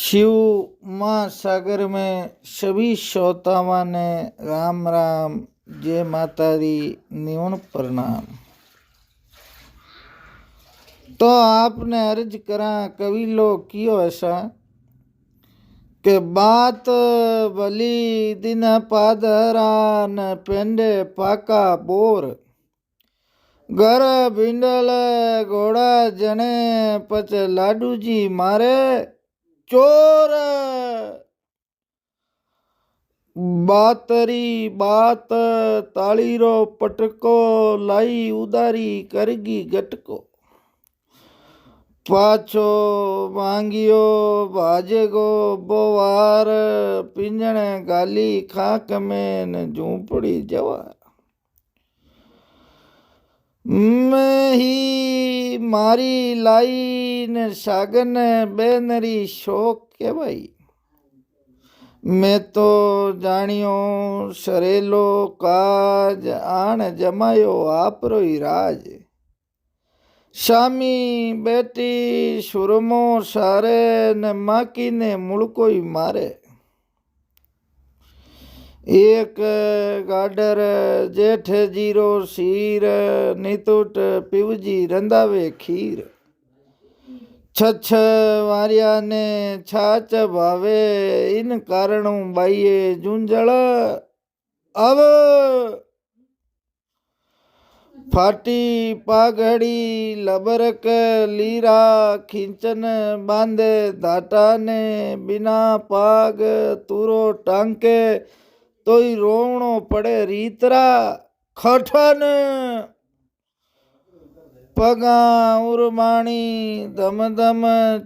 शिव महासागर में सभी श्रोताओं ने राम राम, जय माता दी, निवन प्रणाम। तो आपने अर्ज करा कवि लोग कियो ऐसा के बात भली दिन पादरा न पेंडे पाका बोर, घर भिंडल घोड़ा जने पच लाडू जी मारे चोर। बातरी बात तालीरो पटको, लाई उदारी करगी गटको, पाछो मांगियो भाजेगो बोवार, पिंजण गाली खाक में न झूंपड़ी जवार। मैं ही मारी लाई न सागन बेनरी शोक के भाई, मैं तो जानियो सरेलो काज, आण जमायो आपरो ही राज। शामी बेटी सुरमो सारे न माकी ने मुड़को ही मारे, एक गाडर जेठ जीरो सीर, नितुट पिवजी रंधावे खीर। छछ वारिया ने छाछ भावे, इन कारणों बाइये जूंजल। अब फाटी पाघड़ी लबरक लीरा, खींचन बांधे धाटा ने बिना पाग, तूरो टांके तोई रोवणो पड़े रीतरा। खठन पगा उर्माणी धम धम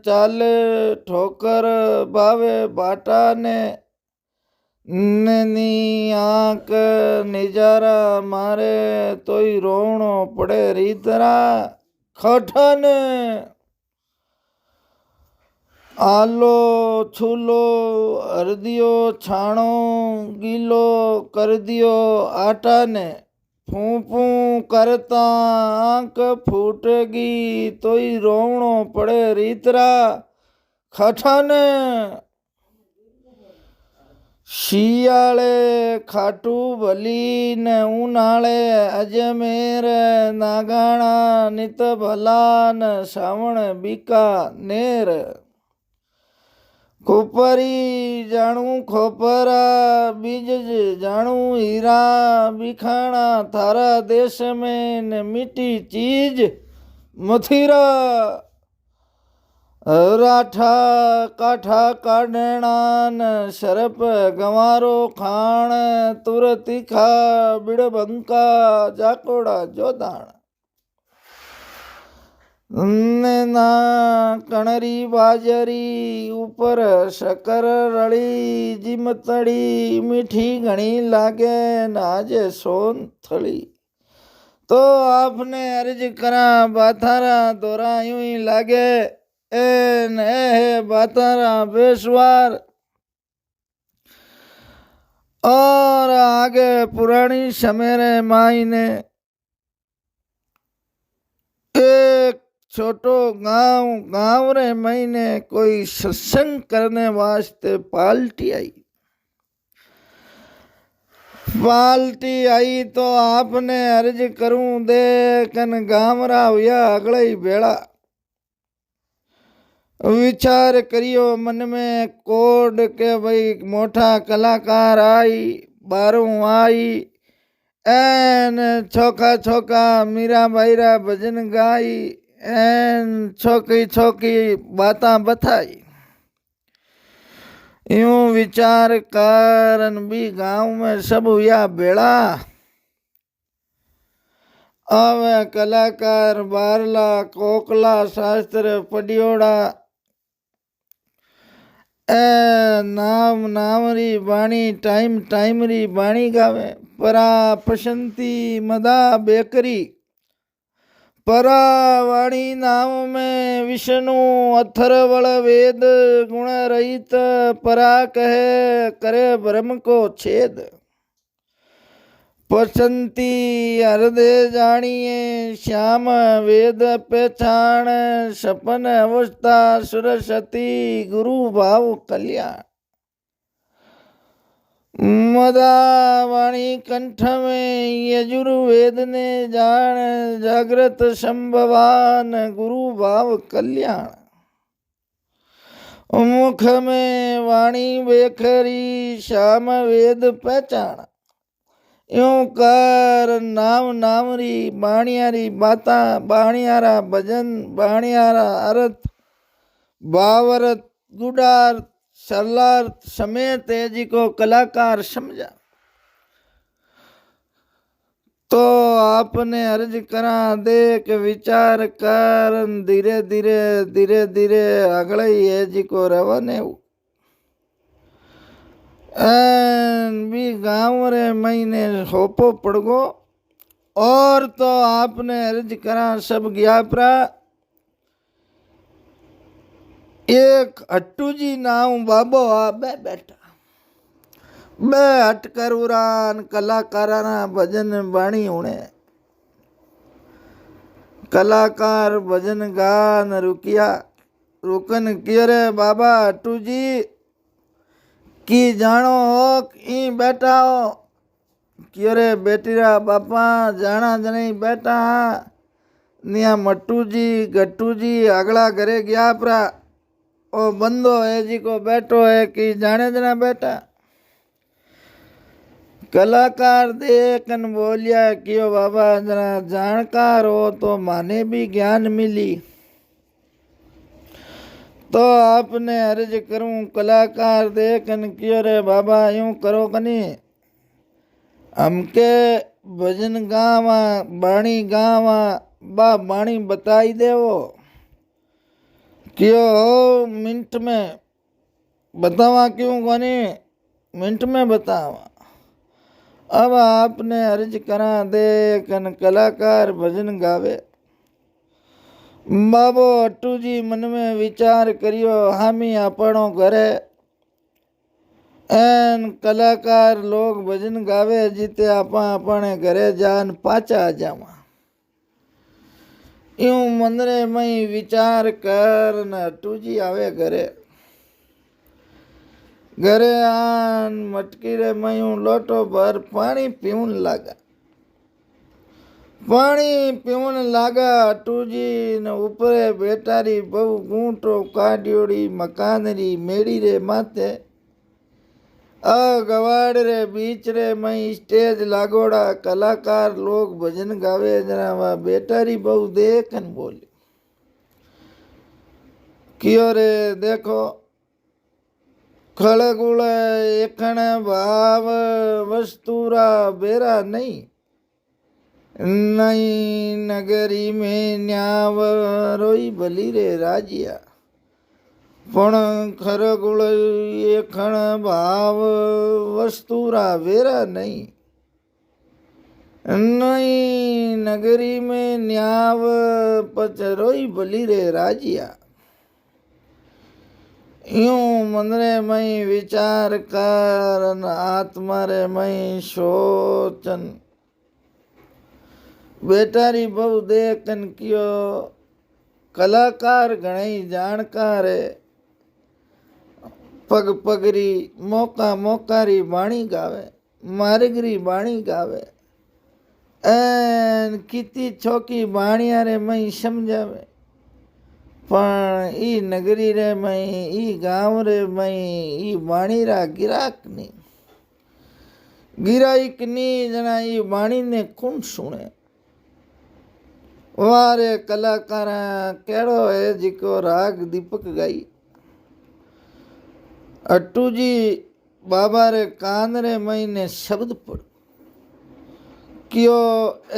चाल, ठोकर भावे बाटा ने नैनी आंख निजारा मारे, तोई रोवणो पड़े रीतरा। खठन आलो छूलो हर दियो छाणो, गीलो कर दियो आटा ने, फूं फूं करता आंख फूटेगी, तोई रोवणो पड़े रीतरा। खठन शियाले खाटू भली न उनाले, अजमेर नागाणा नित भला न सावण बीका नेर। खोपरी जाणू खोपरा, बीज जाणू हीरा, बिखाना थारा देश में न मीठी चीज मथुरा। राठा काठा काढ़ना न सरप गंवारो खाण, तुर तीखा बिड़बंका जाकोड़ा जोदाण। ना कणरी बाजरी ऊपर शकर रड़ी, जिमतड़ी मीठी घणी लागे नाजे सोन थड़ी। तो आपने अर्ज करा बाथारा दोरा यूं ही लागे, ए बाथारा बेसवार। और आगे पुरानी समेरे माई ने एक छोटो गांव रे महीने कोई सत्संग करने वास्ते पाल्टी आई तो आपने अर्ज करूं दे कन गामरा हुआ अगले बेड़ा। विचार करियो मन में कोड के भाई मोटा कलाकार आई, बारू आई, एन छोका छोका मीरा बाईरा भजन गाई, एन छोकी छोकी बाता बताई। यूं विचार कारण भी गांव में सब हुआ बेड़ा। अब कलाकार बारला कोकला शास्त्र पडियोड़ा, नाम नामरी बाणी टाइम टाइमरी बाणी गावे। परा पसंती मदा बेकरी, परा वाणी नाम में विष्णु अथर्वण वेद, गुण रहित परा कहे करे ब्रह्म को छेद। पसंती हृदय जानिए श्याम वेद पहचान सपन अवस्था सरस्वती गुरु भाव कल्याण मदा वाणी कंठ में यजुर्वेद ने जान जागृत संभवान गुरु भाव कल्याण मुख में वाणी बेखरी श्याम वेद पहचान यूं कर नाम नामरी बाणियारी बाता बाणियारा भजन बाणियारा अर्थ भावार्थ गुडार्थ सरलार्थ समेत जी को कलाकार समझा। तो आपने अर्ज करा देख विचार कर धीरे धीरे धीरे धीरे अगले ये जी को रवाने भी गाँव रे महीने होपो पड़गो और तो आपने अर्ज करा सब गया प्रा एक हट्टू जी नाम बाबो आबे बैठा बे हटकर उरान कलाकाराना भजन बाणी उणे कलाकार भजन गान रुकिया रुकन कियो रे बाबा हट्टू जी की जानो हो ई बैठा हो कियो रे बेटीरा बापा जाना जने बैठा निया मट्टू जी गट्टू जी अगला घरे गया परा ओ बंदो है जी को बैठो है कि जाने जना बैठा कलाकार देखन बोलिया कियो बाबा जना जानकार हो तो माने भी ज्ञान मिली तो आपने अर्ज करूं कलाकार देखन कियो रे बाबा यूं करो कनी हमके भजन गावा बाणी गावा बा बाणी बताई देवो क्यों मिनट में बतावा क्यों कोनी मिनट में बतावा अब आपने अर्ज करा दे कन कलाकार भजन गावे बाबो अट्टू जी मन में विचार करियो हामी आपणो घरे एन कलाकार लोग भजन गावे जीते आपा अपने घरे जान पाचा आ जावा यूं मंदरे में विचार कर न अट्टू जी आवे घरे घरे आन मटकी रे मयूं लोटो भर पानी पीवन लागा पानी पीवन लागा अट्टू जी न ऊपरे बेटारी बहु गूंटो काड्योड़ी मकान री मेड़ी रे माथे गवाड़ रे बीच रे मई स्टेज लागोड़ा कलाकार लोग भजन गावे जना बेटारी बहु देखन बोली कियो रे देखो खड़गुड़ एकण भाव वस्तुरा बेरा नहीं नई नगरी में न्याव रोई भली रे राजिया पण खरगुड़ एकण भाव वस्तुरा वेरा नहीं नई नगरी में न्याव पच रोई भली रे राजिया यूं मनरे मई विचार कर आत्मा रे मई सोचन बेटारी बहु देखन कियो कलाकार घणई जाणकार पग पगरी मौका मौकारी बाणी गावे मार्गरी बाणी गावे एन किती छोकी बाणिया रे मई समझावे पण ई नगरी रे मई ई गांव रे मई ई बाणी रा गिराक नहीं गिराईक नहीं जना ई बाणी ने कौन सुने वारे कलाकार केड़ो है जिको राग दीपक गाई अट्टू जी बाबा रे कान रे मई ने शब्द पढ़ क्यों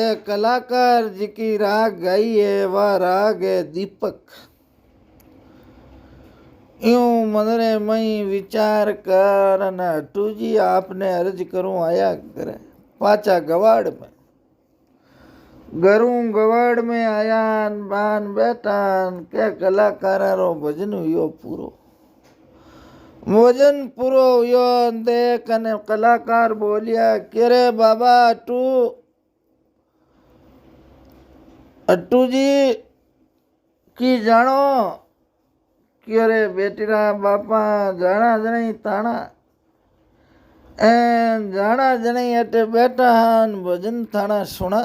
ए कलाकार जी की राग गाई है वह राग है दीपक यूं मनरे मई विचार कर न अट्टू जी आपने अर्ज करूं आया करे पाचा गवाड़ में घरूं गवाड़ में आयान बान बैठान के कलाकार रो भजन हुयो पूरो भोजन पूरो हुयो देख अने कलाकार बोलिया के रे बाबा अट्टू जी की जानो कि रे बेटीरा बापा जाना जनी ताना एन जाना जनी अटे बैठा हन भजन थाना सुना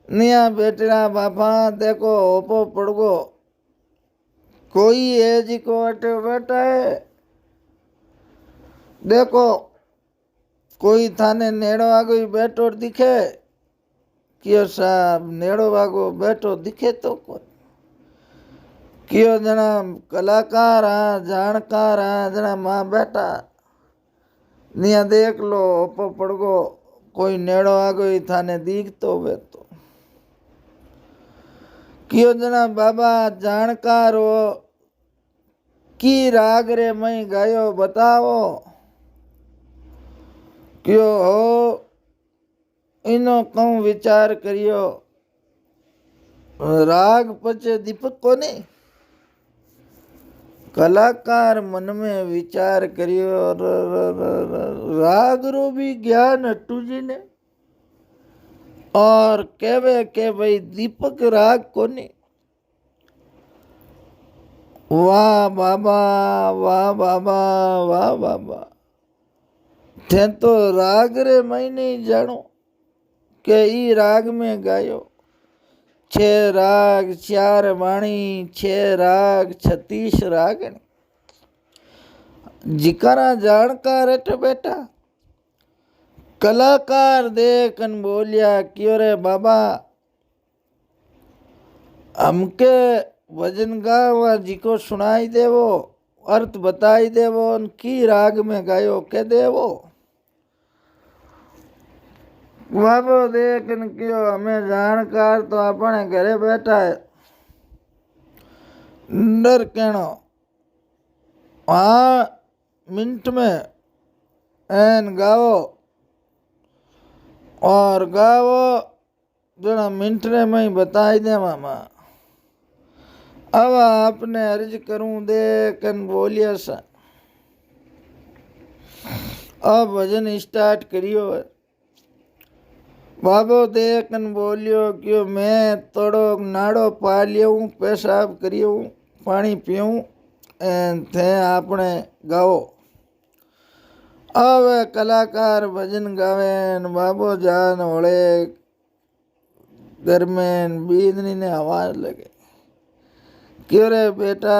निया बेटीरा बापा देखो ओपो पड़गो कोई है जी को अटे बैठा है देखो कोई थाने नेड़ो आगो बैठो दिखे कियो साहब नेड़ो आगो बैठो दिखे तो कोई कियो जना कलाकार हाँ जाणकार हाँ जना माँ बेटा निया देख लो ओपो पड़गो कोई नेड़ो आगो थाने दीखतो वे तो कियो जना बाबा जाणकार हो की राग रे मई गायो बताओ क्यों हो इनो कहूँ विचार करियो राग पचे दीपक को नहीं कलाकार मन में विचार करियो राग रो भी ज्ञान अट्टू जी ने और कहवे के भाई दीपक राग को नहीं वाह बाबा वाह बाबा वाह बाबा थे तो राग रे मैं नहीं जानो के ई राग में गायो 6 राग 4 वाणी 6 राग 36 राग जिकारा जानकार अट बेटा कलाकार देखन बोलिया क्यों रे बाबा हमके भजन गावा जी को सुनाई देवो अर्थ बताई देवो की राग में गायो के देवो बाबो देखन क्यों हमें जानकार तो अपने घरे बैठा है डर कहनो हाँ मिनट में एन गाओ और गाओ जना मिनट ने मैं बताई दे मामा अब आपने अर्ज करूं देखन बोलिया सा अब भजन स्टार्ट करियो बाबो देखन बोलियो क्यों मैं थोड़ो नाड़ो पा लियो पेशाब करियो पानी पीऊँ थे आपने गाओ अब कलाकार भजन गावे बाबो जान होले घर में बीदनी ने आवाज लगे क्यों रे बेटा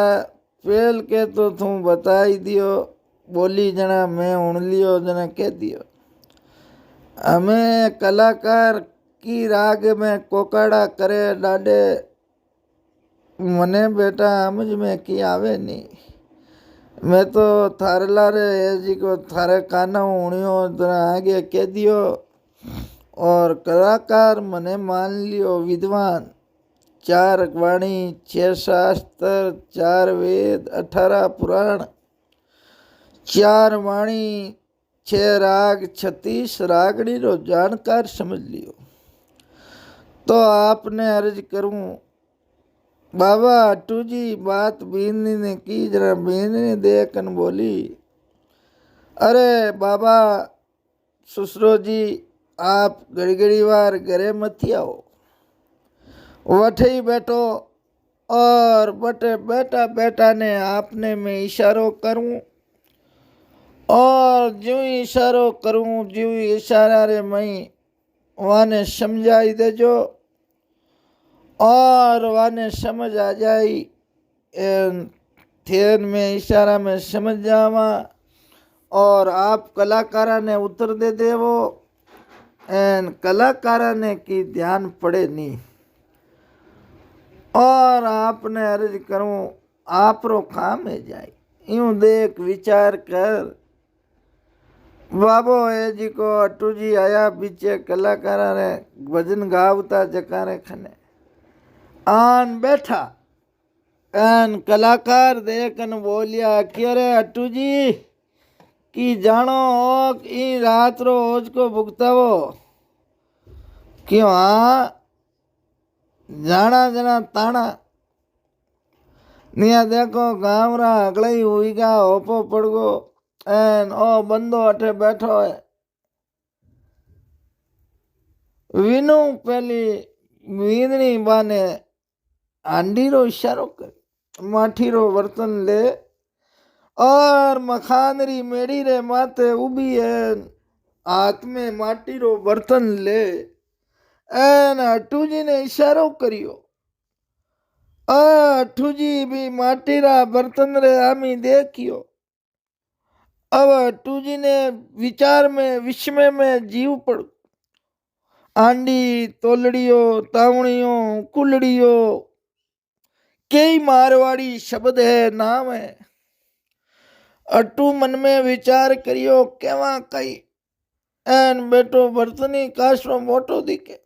पेल के तो तू बताई दियो बोली जना मैं उण लियो जना कह दियो हमें कलाकार की राग में कोकाड़ा करे डाडे मने बेटा समझ में की आवे नहीं मैं तो थारे लारे जी को थारे काना उणियो तना आगे कह दियो और कलाकार मने मान लियो विद्वान 4 वाणी 6 शास्त्र 4 वेद 18 पुराण 4 वाणी 6 राग 36 रागड़ी रो जानकार समझ लियो तो आपने अर्ज करूं बाबा अट्टू जी बात बीनी ने की जरा बीनी ने देखन बोली अरे बाबा ससुरो जी आप घड़ी घड़ी बार घरे मत आओ वठे ही बैठो और बटे बेटा बेटा ने आपने मैं इशारो करूं और जो इशारो करूं जो इशारा रे मैं वाने समझाई देजो और वाने समझ आ जाई थेन में इशारा में समझ जावा और आप कलाकारा ने उत्तर दे देवो एन कलाकारा ने की ध्यान पड़े नहीं और आपने अर्ज करूं आप रो काम है जाए यूं देख विचार कर बाबो ए जी को अट्टू जी आया बीचे कलाकारा ने भजन गावता जकारे खने आन बैठा एन कलाकार देखन बोलिया क्यों रे अट्टू जी की जानो ई रात रो ओज को भुगतावो क्यों हाँ जाना जना ताना निया देखो गाँव रा अगले हुई गा ओपो पड़ गो एन ओ बंदो अठे बैठो है। विनु पहली वींदनी बाने आंडी रो इशारो कर माठी रो बर्तन ले और मखानरी मेड़ी रे माथे उभी है हाथ में माटी रो बर्तन ले एन अट्टू जी ने इशारो करियो। अट्टू जी भी माटी रा बर्तन रे आमी देखियो। अब अट्टू जी ने विचार में विस्मय में जीव पड़ आंडी तोलड़ियो तावड़ियो कुलड़ियो कई मारवाड़ी शब्द है नाम है। अट्टू मन में विचार करियो केवा कई एन बेटो बर्तनी काशरो मोटो दिखे।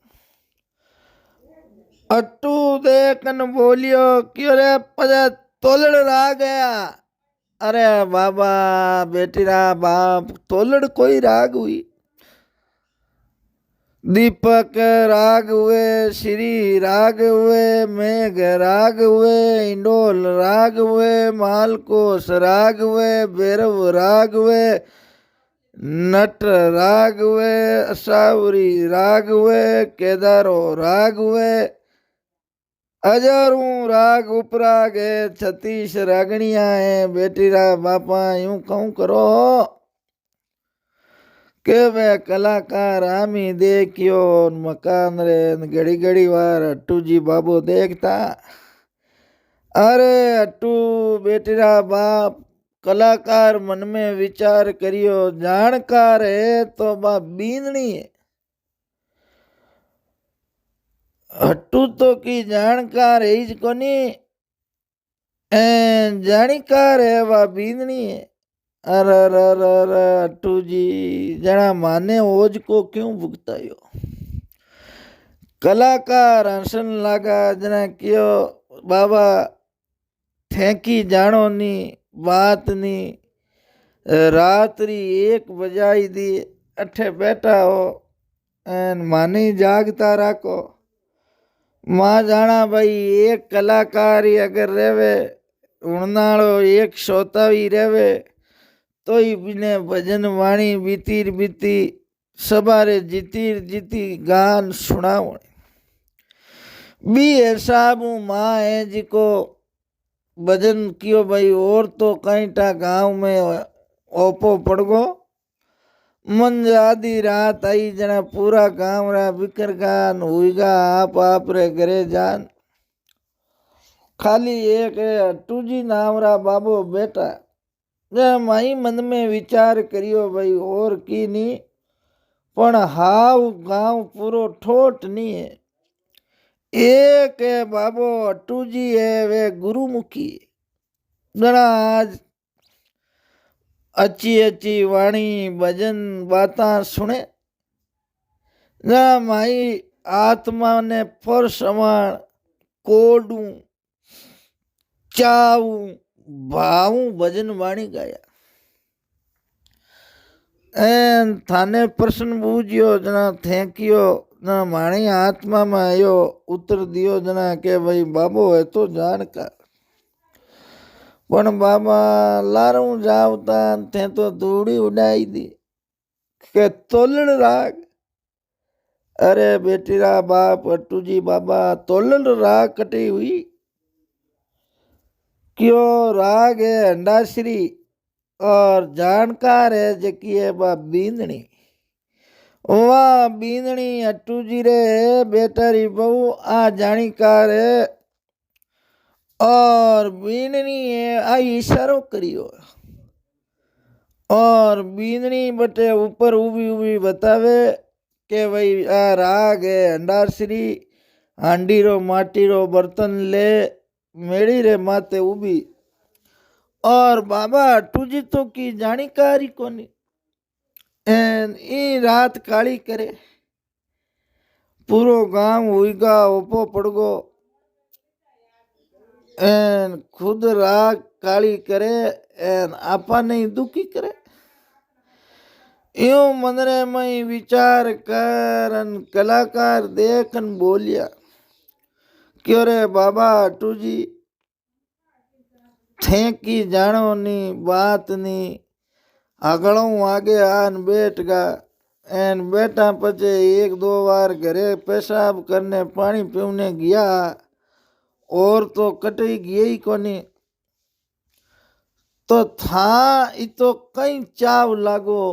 अट्टू देखन बोलियो क्यों रे पजे तोलड़ रा गया। अरे बाबा बेटी रा बाप तोलड़ कोई राग हुई। दीपक राग हुए श्री राग हुए मेघ राग हुए इंडोल राग हुए मालकोस राग हुए भैरव राग हुए नट राग हुए असावरी राग हुए केदारो राग हुए हजारों राग उपराग है 36 रागणिया है। बेटी रा बापा यूं कहूं करो के वे कलाकार आमी देखियो मकान रे घड़ी घड़ी वार अट्टू जी बाबू देखता। अरे अट्टू बेटीरा बाप कलाकार मन में विचार करियो जानकार है तो बा बींदनी है। अट्टू तो की जानकार है ही कोनी जाणीकार है वा बींदनी है। अरे अरे अरे अरे अट्टू जी जना माने ओज को क्यों भुगतायो। कलाकार हसन लागा जना क्यों बाबा थेंकी जानो नी बात नी रात्रि 1 बजाई दी अठे बैठा हो एन मानी जागता राखो। मां जाना भाई एक कलाकार ही अगर रेवे उड़नाड़ो एक श्रोतावी रेवे तो ही बिने भजन वाणी बीती बीती सबारे जीती जीती गान सुनाव बी हिसाब माँ है जिको भजन कियो भाई और तो कई टा गाँव में ओपो पड़ गो मन आधी रात आई जना पूरा गाँव रा बिकर गान हुईगा आप रे घरे जान खाली एक अट्टू जी नाम रा बाबो बेटा माई मन में विचार करियो भाई और की नी पण हाव गांव पूरो ठोट नहीं है। एक है बाबो अट्टू जी है वे गुरुमुखी घना आज अच्छी अच्छी वाणी भजन बाता सुने घना माई आत्मा ने पर समान कोडू चाऊ भाऊ भजन वाणी गाया एन थाने प्रश्न बूझियो जना थैंकियो ना माणी आत्मा में आयो उतर दियो जना के भाई बाबो है तो जानकार पण बाबा लारू जावता थे तो धूड़ी उड़ाई दी के तोलड़ राग। अरे बेटी रा बाप अट्टू जी बाबा तोलड़ राग कटी हुई क्यों राग है अंडाश्री और जानकार है जकी है बा बींदनी वाह बींदनी अट्टू जी रे बेटा री बहू आ जानीकार है और बींदनी है आ इशारो करियो और बींदनी बटे ऊपर उभी उभी बतावे के भाई आ राग है अंडाश्री हांडी रो माटी रो बर्तन ले मेड़ी रे माते उभी और बाबा अट्टू जी तो की जानीकारी कोनी एन ई रात काली करे पूरो गांव हुईगा ओपो पड़गो एन खुद रात काली करे एन आपा नहीं दुखी करे यूं मनरे में विचार करन कलाकार देखन बोलिया क्यों रे बाबा अट्टू जी थे की जानो नी बात नी आगलों आगे आन बैठ गा एन बेटा पचे एक दो बार घरे पेशाब करने पानी पीने गया और तो कटई गई ही कोनी तो था इतो कई चाव लागो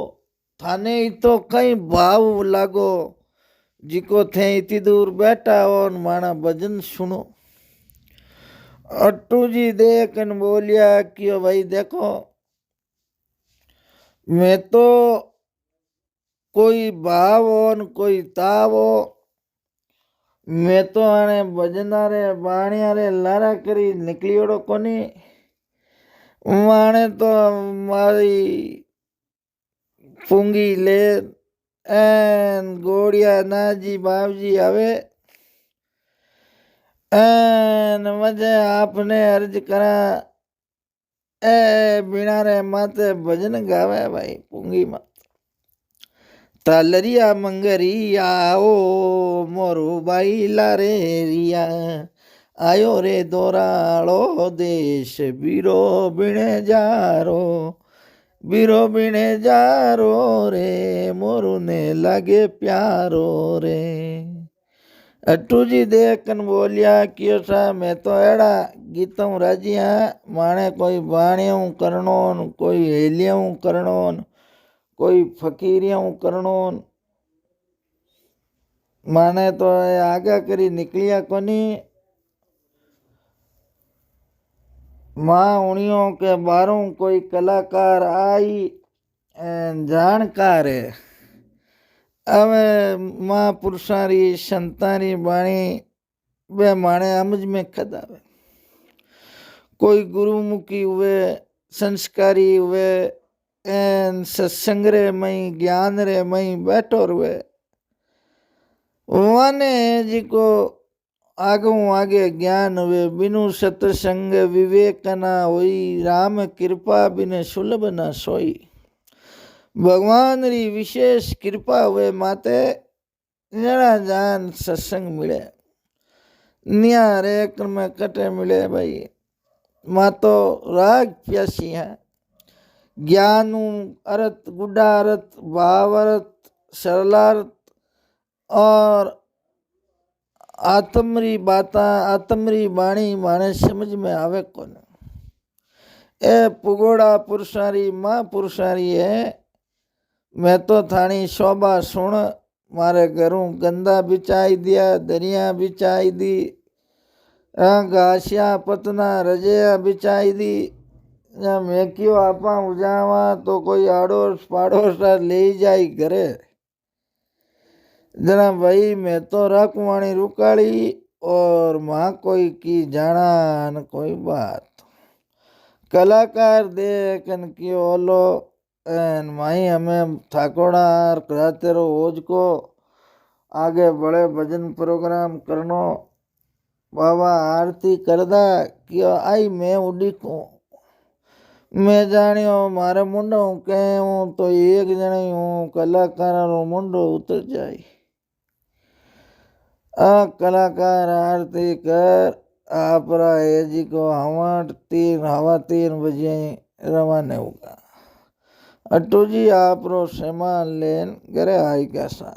थाने इतो कई भाव लागो जिको थे इतनी दूर बैठा और माना भजन सुनो। अट्टू जी देख न बोलिया कि भाई देखो मैं तो कोई भाव और कोई ताव हो मैं तो आने भजना रे बाणिया रे लारा करी निकलियोड़ो कोनी माने तो मारी पूंगी ले एन गोड़िया नाजी बाबजी आवे एन मजे आपने अर्ज करा ए बिना रे माते भजन गावे भाई पूंगी मत तालरिया मंगरिया ओ मोरू बाई लारे रिया आयो रे दोराड़ो देश बीरो बिणे जारो बीरो बिणे जारो रे मोरू ने लागे प्यारो रे। अट्टू जी देखन बोलिया कि सा मैं तो एड़ा गीतों राजिया माने कोई बाणियों करनो कोई हेलियों करनो कोई फकीरियों करनो माने तो आगे करी निकलिया कोनी माँ उणियों के बारों कोई कलाकार आई जानकार है अवे महापुरुषारी संतारी बाणी वे माणे समझ में खदावे कोई गुरुमुखी हुए संस्कारी हुए एन सत्संग रे मई ज्ञान रे मई बैठो रुए वाने जी को आगू आगे ज्ञान हुए बिनु सत्संग विवेक ना होई राम कृपा बिन सुलभ न सोई भगवान री विशेष कृपा हुए माते जरा जान सत्संग मिले निया रेक में कटे मिले भाई माँ तो राग प्यासी है ज्ञान अर्थ गुड्डा अर्थ भाव अर्थ सरलार्थ और आत्मरी बाता आत्मरी बाणी माने समझ में आवे कौन ए पुगोड़ा पुरुषारी माँ पुरुषारी है मैं तो थानी शोभा सुन मारे घरों गंदा बिछाई दिया दरिया बिछाई दी घासिया पतना रजिया बिछाई दी मैं क्यों आपा उजावा तो कोई आड़ोस पाड़ोस ले जाई घरे जना भाई मैं तो रखवाणी रुकाली और माँ कोई की जाना न कोई बात कलाकार देखन की ओलो एन माई हमें ठाकोड़ा कराते रो ओज को आगे बड़े भजन प्रोग्राम करनो बाबा आरती करदा कि आई मैं उड़ी को मैं जानियो मारे मुंडो के हूँ तो एक जने हूँ कलाकार रो मुंडो उतर जाए आ कलाकार आरती कर आप जी को हवा 3 बजे रवाना होगा। अट्टू जी आप रो सामान लेन घरे आई कैसा